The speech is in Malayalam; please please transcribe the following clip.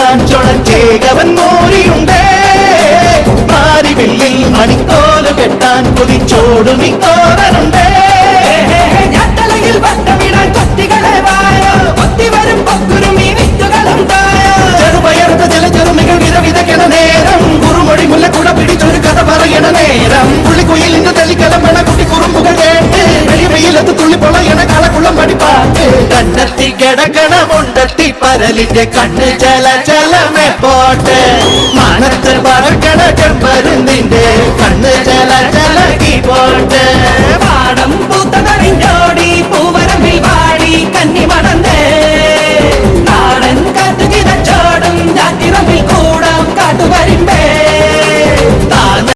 കെട്ടാൻ ചുണച്ചേകവൻ മോരിയുണ്ടേ മാരിവില്ലിൽ മണിക്കോല് കെട്ടാൻ കുതിച്ചോടുമി കോരനുണ്ടേ ഞാട്ടലയിൽ വട്ടമിടാൻ കൊത്തികളെ വായോ കൊത്തിവരും പൊക്കുരുമി വിത്തുകളും തായോ ചെറുപയർത്ത ചില ചെറുമികൾ വിധവിതയ്ക്കണ നേരം കുറുമൊഴി മുല്ലക്കുട പിടിച്ചൊരു കഥ പറയണ നേരം പുള്ളിക്കുയിലിന്റെ തെളിക്കലമ്പണ കുട്ടി കുറുമ്പുകൾ കേട്ട് വെയിലത്ത് തുള്ളി പൊളയണ കളക്കുളം പഠിപ്പാട്ട് കണ്ണെത്തി കിടക്കണ മുണ്ടെത്തി പരലിന്റെ കണ്ണ് ചല ചലമേ പോട്ട് മണത്ത് പറക്കണ ചെമ്പരുന്നിന്റെ